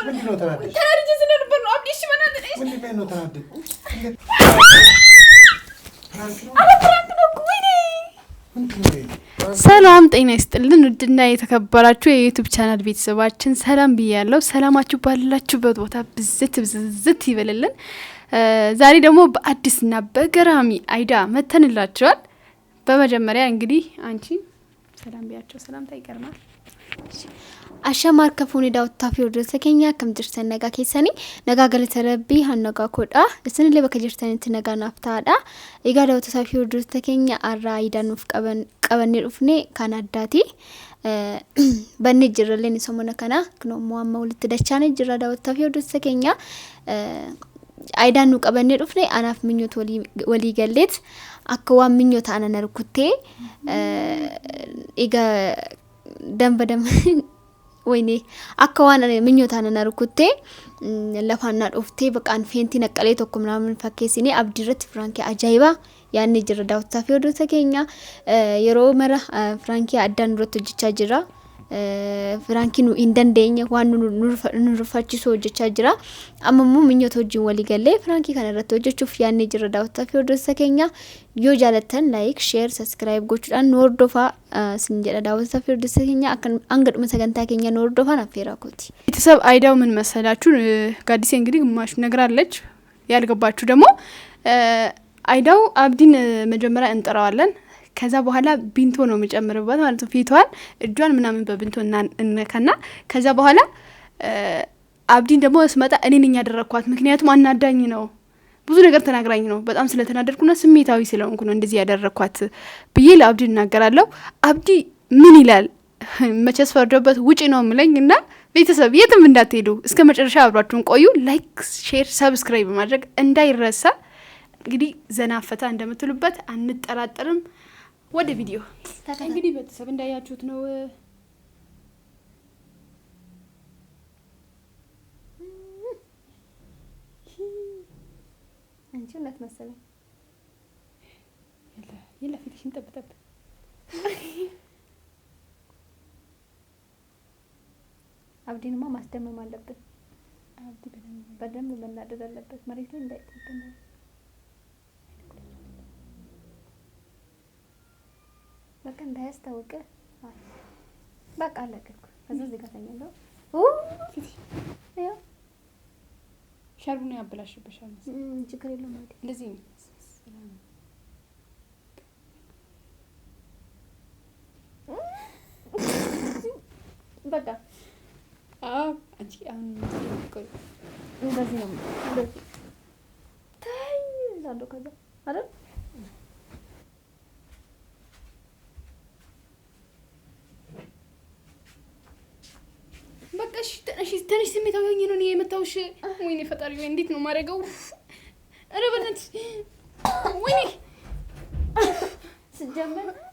ምንድነው ተናደሽ? ተናደሽ ስለነበር ነው አብዲሽ በናት እሺ ምንድነው ተናደሽ? ሰላም ጤና ይስጥልን ውድና የተከበራችሁ የዩቲዩብ ቻናል ቤተሰባችን ሰላም ብያለሁ። ሰላማችሁ ባላችሁበት ቦታ ብዝት ይበልልን። ዛሬ ደግሞ በአዲስና በገራሚ አይዳ መተንላችኋል። በመጀመሪያ እንግዲህ አንቺ ሰላም ቢያቸው ሰላምታ ይቀርማል። አሸማር ከፉኒ ዳውታፊ ወደ ተከኛ ከምድርተን ነጋ ከሰኒ ነጋ ገለተረቢ ሀነጋ ኮዳ እስንለ በከጀርተን እንትነጋ ናፍታዳ ይጋዳው ተሳፊ ወደ ተከኛ አራ አይዳኑፍ ቀበን ሩፍኔ ካናዳቲ በኔ ጅረለን ሰሞነ ከና ክኖ ሙአማ ሁለት ደቻነ ጅራዳው ተሳፊ ወደ ተከኛ አይዳኑ ቀበን ሩፍኔ አናፍ ምኞት ወሊ ገለት አከዋ ምኞት አነነርኩቴ ኢጋ ደም በደም ወይኔ አከዋና ምኞታና ነርኩቴ ለፋና ዶፍቴ በቃን ፌንቲ ነቀሌ ተኩም ምናምን ፈከሲኒ አብዲረት ፍራንኪ አጃይባ ያኔ ጅረዳው ታፊ ወደ ተገኛ የሮ መራ ፍራንኪ አዳን ሮት ጅቻ ጅራ ፍራንኪኑ እንደንደኛ ዋኑ ኑርፋቺሶ ጅቻ ጅራ አመሙ ምኞቶጂን ወሊገለ ፍራንኪ ከነረቶ ጆቹፍ ያኔ ጅረዳው ታፊ ወደ ተገኛ ዮ ጃለተን ላይክ ሼር ሰብስክራይብ ጎቹዳን ኖርዶፋ ስንጀዳው ታፊ ወደ ተገኛ አንገድ መሰገንታ ከኛ ኖርዶፋ ናፈራኩቲ ቤተሰብ አይዳው ምን መሰላችሁ ጋዲሴ እንግዲህ ግማሽ ነግራለች ያልገባችሁ ደግሞ አይዳው አብዲን መጀመሪያ እንጠራዋለን ከዛ በኋላ ቢንቶ ነው የሚጨምርበት ማለት ነው ፊቷን እጇን ምናምን በቢንቶ እናከና ከዛ በኋላ አብዲን ደግሞ ስመጣ እኔ ነኝ ያደረኳት ምክንያቱም አናዳኝ ነው ብዙ ነገር ተናግራኝ ነው በጣም ስለተናደድኩና ስሜታዊ ስለሆንኩ ነው እንደዚህ ያደረኳት ብዬ ለአብዲ እናገራለሁ አብዲ ምን ይላል መቸስ ፈርዶበት ውጪ ነው ምለኝና ቤተሰብ የትም እንዳትሄዱ እስከ መጨረሻ አብራችሁን ቆዩ ላይክ ሼር ሰብስክራይብ ማድረግ እንዳይረሳ እንግዲህ ዘና ፈታ እንደምትሉበት አንጠራጠርም ወደ ቪዲዮ እንግዲህ ቤተሰብ እንዳያችሁት ነው አንቺ እናት መሰለኝ ይላ ፊትሽን ጠብጠብ አብዲንማ ማስደመም አለበት አብዲ በደንብ መናደድ አለበት መሬት ላይ እንዳይጠበቅ በቃ እንዳያስታውቅ በቃ አለቀኩ ከዚህ ጋር ተኛለሁ ያው ሻርቡን ያበላሽብሻል ችግር የለውም ማለት እንደዚህ በቃ አንቺ አሁን ቆይ እንደዚህ ነው እንደዚህ ታይ ዛዶ ከዛ አይደል በቃ ትንሽ ስሜታዊ ሆኜ ነው የመጣሁሽ ወይኔ ፈጣሪ ወይ እንዴት ነው ማረገው አረ በእናትሽ ወይኔ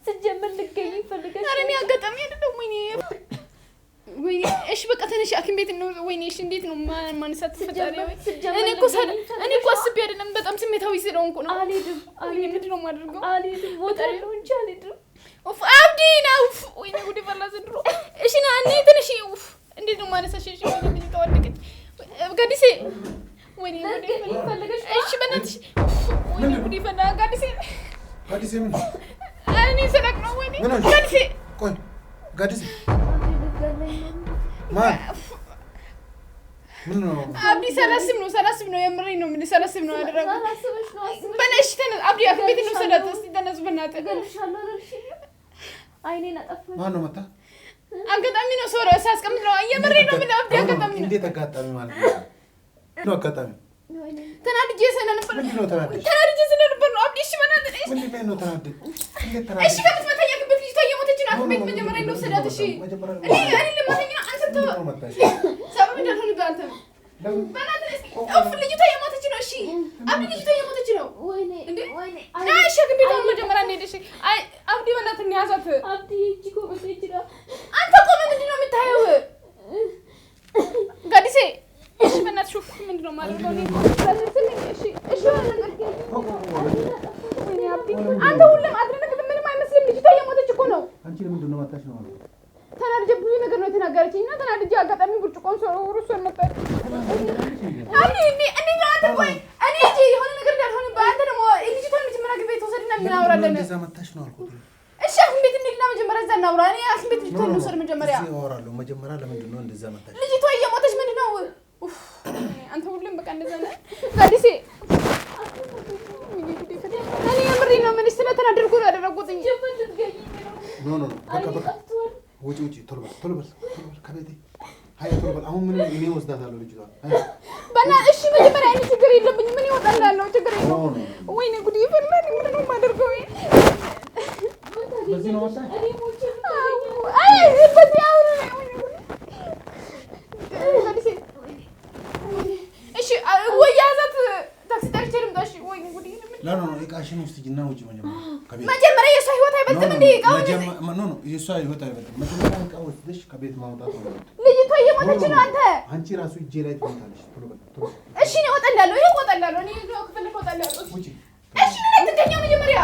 ስጀመር ልገኝ ፈልገሽ አረ እኔ አጋጣሚ አይደለም ወይኔ እሺ በቃ ተነሽ ሐኪም ቤት ነው ወይኔ እሺ እንዴት ነው ማንሳት ፈጣሪ ወይ እኔ እኮ አስቤ አይደለም በጣም ስሜታዊ ስለሆንኩ ነው አልሄድም ምንድን ነው የማደርገው አልሄድም ወጣሪ ነው እንጂ አልሄድም ኡፍ አብዲ ነው ወይኔ ጉድ ፈላ ዘንድሮ እሺ ና እኔ ትንሽ ኡፍ እንዴት ነው ማነሳሽ እሺ ወይኔ ተወደቀች ጋዲሴ ወይኔ ጉድ ፈለገሽ እሺ በእናትሽ ወይኔ ጉድ ፈላ ጋዲሴ ምን እኔ ሰላክ ነው ወይኔ ጋዲሴ ቆይ ጋዲሴ ማን ምን ነው አብዲ ሰላስም ነው የምረኝ ነው ምን ሰላስም ነው ያደረገው በለሽ ተነስ አብዲ አክቤት ነው ሰላት እስቲ ተነስ በእናትህ አይኔን አጠፋ ማን ነው መጣ አጋጣሚ ነው ሶራ ሳስቀምጥ ነው የምረኝ ነው ምን አብዲ አጋጣሚ ነው እንዴት አጋጣሚ ማለት ነው አጋጣሚ ተናድጄ ስለነበር ምንድነው ነው አብዲ እሺ በእናትህ ምንድነው ተናድጄ እሺ ከመተኛ ግበት ልጅ ታየሞተች ነው አክቤት መጀመሪያ ነው ሰላት እሺ እኔ ለማተኛ አንተ ሰበብ እንደሆነ ባንተ በእናትህ አፍ ልጅ ታየሞተች ነው እሺ አብዲ ልጅ ታየሞተች ነው ወይኔ እሺ ከቤት መጀመሪያ ነው ሄደሽ አብዲ በእናትህ ነው ያዛት አብዲ እቺ ኮ በሰች ነው አንተ ቆመ ምንድነው የምታየው ጋዲሴ እሺ በእናትህ ሹፍ ምንድነው ማለት ነው እሺ አንተ ሁሉም አድርነህ ምንም አይመስልም ልጅ ታየሞተች እኮ ነው አንቺ ለምንድነው ማታሽ ነው ተናድጄ ብዙ ነገር ነው የተናገረችኝና ተናድጄ አጋጣሚ ብርጭቆን ሩሶን ነበር እንደዛ መጣች? ልጅቷ እየሞተች ምንድን ነው? አንተ ሁሉም በቃ እንደዛ ነህ ጋዲሴ። እኔ የምሬን ነው የምልሽ፣ ስለተናደድኩ ነው ያደረጉት እንጂ ኖ በቃ ውጪ ቶሎ በል ከቤቴ ሀያ ቶሎ በል። አሁን ምን እኔ ወስዳታለሁ ልጅቷን። በእናትህ እሺ፣ መጀመሪያ እኔ ችግር የለብኝም። ምን ይወጣል ያለው ችግር የለውም። ወይኔ ጉድ ይፈላል። ምንድን ነው የማደርገው? በዚህ ነው ወጣ። በዚህ አሁን እሺ፣ ወይ ያዛት ታክሲ ጠርቼ ልምጣ። እሺ፣ ወይኔ ጉድ ኖ እቃሽን ውስጂና ውጪ መጀመሪያ የእሷ ህይወት አይበልጥም እንዴ? የእሷ ህይወት አይበልጥም። መጀመሪያ እቃ ወስደሽ ከቤት ማውጣት ነው። ልጅቷ እየሞተች ነው። አንቺ ራሱ እጄ ላይ ትሞታለሽ። ቶሎ በል። እሺ፣ እኔ እወጣለሁ። እኔ ክፍል እወጣለሁ። እሺ፣ እኔ ትገኛው መጀመሪያ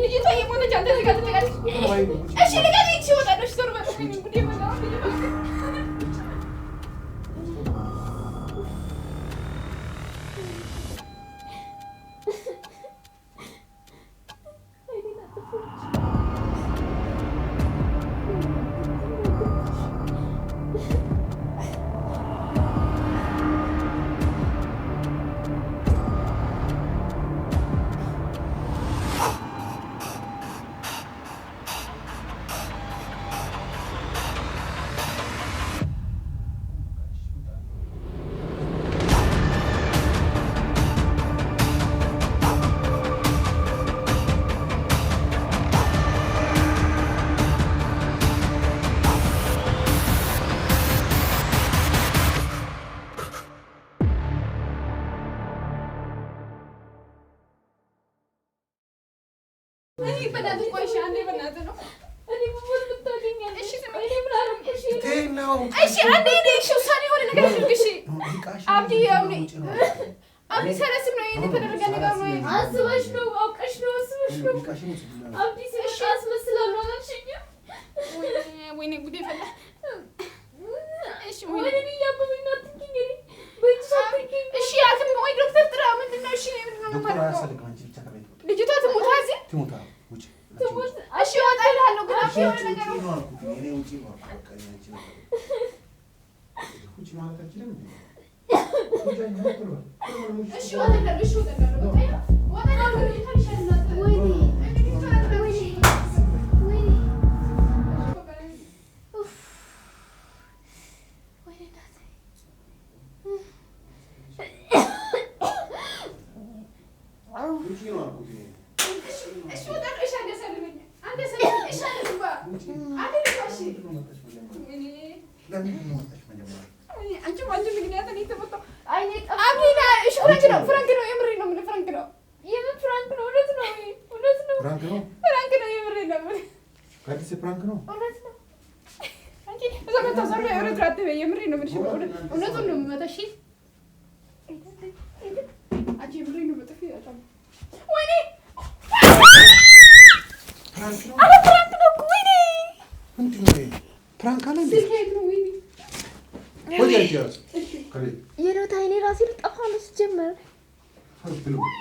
ልጅቷ እየሞተች አንተ እዚህ ጋር ትጠቃለች። እሺ፣ ልቀኝ። እሺ፣ እወጣለሁ። እሺ፣ ዞር በል። ጉድ ይበላው።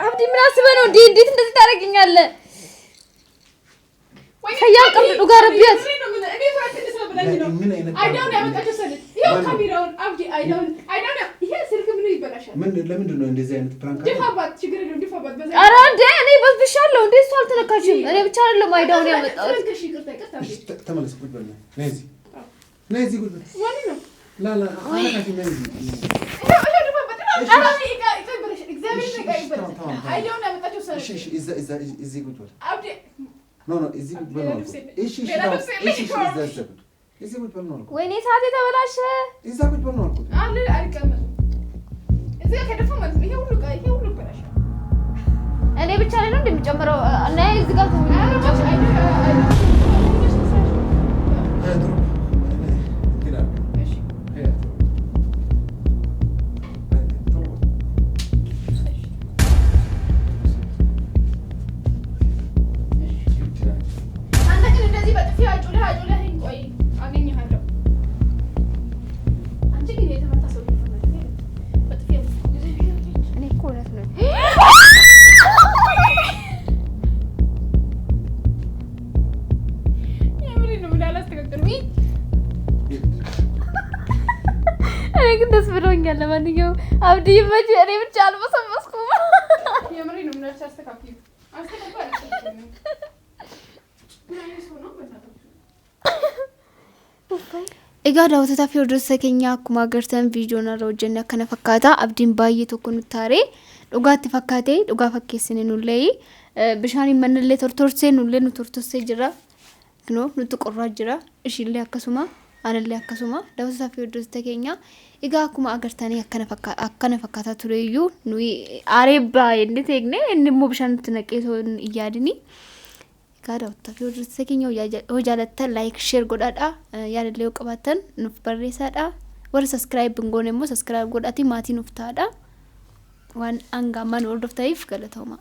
አብዲ ምን አስበህ ነው እንዴ? እንዴት እንደዚህ ታደርገኛለህ? ከያው ቀምጡ ጋር ቢያት ምን አይነት አይዳውን ያመጣችሁ ሰልት ይሄው ካሜራውን አብዲ አይዳውን ይሄ ስልክ ምን ይበላሻል? ለምንድን ነው እንደዚህ አይነት ፕራንክ ድፋባት ችግር የለም ድፋባት በዛ ኧረ እንዴ እኔ በዝብሻለሁ እንዴ እሱ አልተነካችም እኔ ብቻ አይደለም አይዳውን ያመጣሁት ተመለስ ቁጭ በል ነይ እዚህ ቁጭ በል ወኒ ነው ላ አናካሽ ነይ እዚህ ይሄው ድፋባት አራኒ ይበላሽ እግዚአብሔር ይበላሽ አይዳውን ያመጣችሁ ሰልት እሺ እዚህ ቁጭ በል አብዲ ኖ እዚህ ቁጭ በል እሺ እዚህ ቁጭ በል ነው አልኩት። ወይኔ ሰዓት የተበላሸ እዛ ቁጭ በል ነው አልኩት። አይቀመጥ እዚህ ከደፈ ማለት ነው። ይሄ ሁሉ ይበላሽ እኔ ብቻ ላይ ነው እንደሚጨምረው እና እዚህ ጋር እኔ ግን ደስ ብሎኛል። ለማንኛውም አብዲ ይመች። እኔ ብቻ አልበሰመስኩም። የምሬ ነው። ምን አስተካክሉ egaa daawwattoota fi hordoftoota keenya akkuma agartan viidiyoon irra hojjenne akkana fakkaata. Abdiin baay'ee tokko nutti aaree dhugaatti fakkaatee dhugaa fakkeessine nullee bishaaniin mannillee tortorsee nullee nu tortorsee jira. Nutti qorraa jira. Ishiillee akkasuma aanallee akkasuma daawwattoota fi hordoftoota keenya egaa akkuma agartanii akkana fakkaataa tureyyuu nuyi aaree baay'ee inni teekne inni immoo bishaan nutti naqee osoo hin yaadini. Kada utafi hojii keenya hojjaalatan like share godhaadha yaadallee qabaatan nuuf barreessaadha warra subscribe ngoone immoo subscribe godhati maatii nuuf taadha waan angaaman hordoftaniif galatooma.